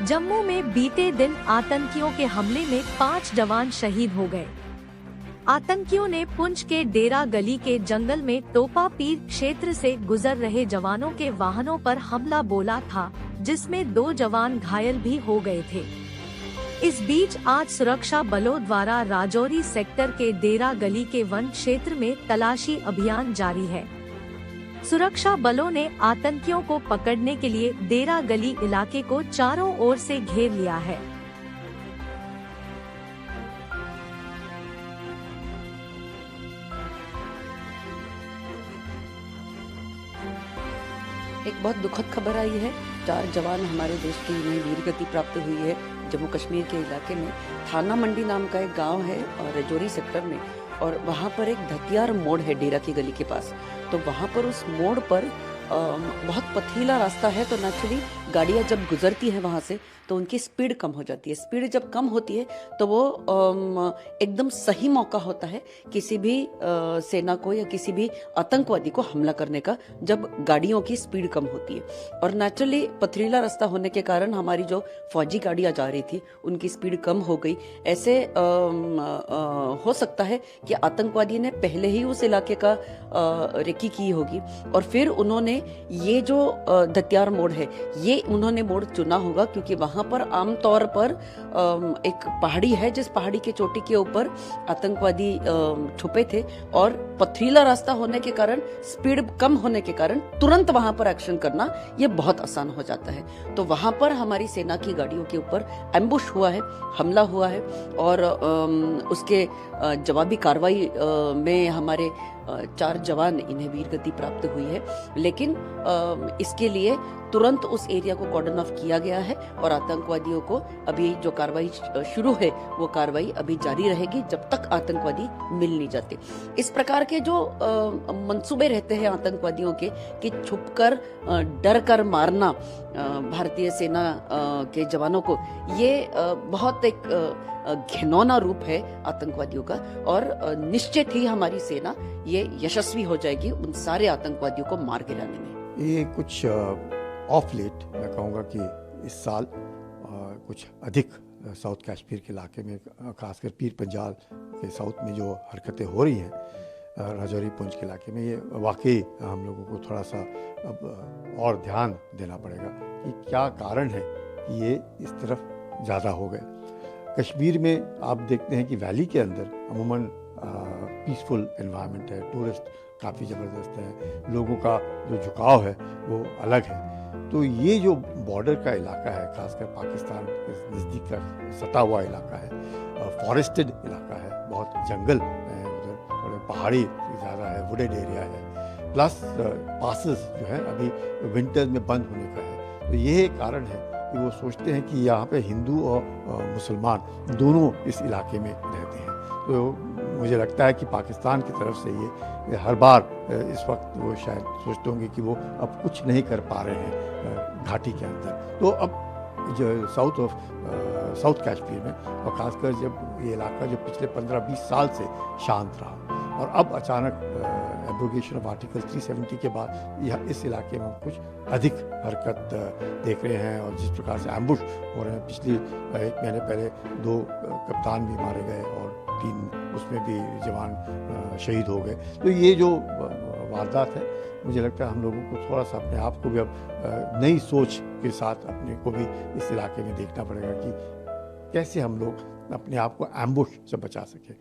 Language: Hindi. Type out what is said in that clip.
जम्मू में बीते दिन आतंकियों के हमले में 5 जवान शहीद हो गए। आतंकियों ने पुंछ के डेरा गली के जंगल में तोपा पीर क्षेत्र से गुजर रहे जवानों के वाहनों पर हमला बोला था, जिसमें 2 जवान घायल भी हो गए थे। इस बीच आज सुरक्षा बलों द्वारा राजौरी सेक्टर के डेरा गली के वन क्षेत्र में तलाशी अभियान जारी है। सुरक्षा बलों ने आतंकियों को पकड़ने के लिए डेरा गली इलाके को चारों ओर से घेर लिया है। एक बहुत दुखद खबर आई है। 4 जवान हमारे देश की इन्हें वीर गति प्राप्त हुई है। जम्मू कश्मीर के इलाके में थाना मंडी नाम का एक गांव है और राजौरी सेक्टर में, और वहां पर एक धतियार मोड़ है डेरा की गली के पास। तो वहां पर उस मोड़ पर बहुत पथरीला रास्ता है, तो नेचुरली गाड़ियां जब गुजरती हैं वहां से तो उनकी स्पीड कम हो जाती है। स्पीड जब कम होती है तो वो एकदम सही मौका होता है किसी भी सेना को या किसी भी आतंकवादी को हमला करने का, जब गाड़ियों की स्पीड कम होती है। और नेचुरली पथरीला रास्ता होने के कारण हमारी जो फौजी गाड़ियां जा रही थी उनकी स्पीड कम हो गई। ऐसे हो सकता है कि आतंकवादी ने पहले ही उस इलाके का रेकी की होगी और फिर उन्होंने ये जो धतियार मोड़ है ये उन्होंने मोड़ चुना होगा, क्योंकि वहां पर आमतौर पर एक पहाड़ी है जिस पहाड़ी के चोटी के ऊपर आतंकवादी छुपे थे, और पथरीला रास्ता होने के कारण, स्पीड कम होने के कारण तुरंत वहां पर एक्शन करना ये बहुत आसान हो जाता है। तो वहां पर हमारी सेना की गाड़ियों के ऊपर एम्बुश हुआ है, हमला हुआ है, और उसके जवाबी कार्रवाई में हमारे 4 जवान इन्हें वीर गति प्राप्त हुई है। लेकिन इसके लिए तुरंत उस एरिया को कॉर्डन ऑफ किया गया है और आतंकवादियों को अभी जो कार्रवाई शुरू है वो कार्रवाई अभी जारी रहेगी जब तक आतंकवादी मिल नहीं जाते। इस प्रकार के जो मंसूबे रहते हैं आतंकवादियों के कि छुपकर डर कर मारना भारतीय सेना के जवानों को, ये बहुत एक घिनौना रूप है आतंकवादियों का, और निश्चित ही हमारी सेना ये यशस्वी हो जाएगी उन सारे आतंकवादियों को मार गिराने में। ये कुछ ऑफ लेट मैं कहूँगा कि इस साल कुछ अधिक साउथ कश्मीर के इलाके में, खासकर पीर पंजाल के साउथ में जो हरकतें हो रही हैं राजौरी पुंछ के इलाके में, ये वाकई हम लोगों को थोड़ा सा अब और ध्यान देना पड़ेगा कि क्या कारण है कि ये इस तरफ ज़्यादा हो गए। कश्मीर में आप देखते हैं कि वैली के अंदर अमूमन पीसफुल एनवायरनमेंट है, टूरिस्ट काफ़ी ज़बरदस्त है, लोगों का जो झुकाव है वो अलग है। तो ये जो बॉर्डर का इलाका है, खासकर पाकिस्तान के नज़दीक का सटा हुआ इलाका है, फॉरेस्टेड इलाका है, बहुत जंगल है उधर, थोड़े पहाड़ी ज़्यादा है, वुडेड एरिया है, प्लस पासेस जो है अभी विंटर्स में बंद होने का है। तो ये कारण है कि वो सोचते हैं कि यहाँ पे हिंदू और मुसलमान दोनों इस इलाके में रहते हैं। तो मुझे लगता है कि पाकिस्तान की तरफ से ये हर बार इस वक्त वो शायद सोचते होंगे कि वो अब कुछ नहीं कर पा रहे हैं घाटी के अंदर। तो अब जो साउथ कश्मीर में, और ख़ासकर जब ये इलाका जो पिछले 15-20 साल से शांत रहा और अब अचानक एब्रोगेशन ऑफ आर्टिकल 370 के बाद यह इस इलाके में हम कुछ अधिक हरकत देख रहे हैं, और जिस प्रकार से एम्बुश हो रहे हैं। पिछली 1 महीने पहले 2 कप्तान भी मारे गए और 3 उसमें भी जवान शहीद हो गए। तो ये जो वारदात है, मुझे लगता है हम लोगों को थोड़ा सा अपने आप को भी अब नई सोच के साथ अपने को भी इस इलाके में देखना पड़ेगा कि कैसे हम लोग अपने आप को एम्बुश से बचा सकें।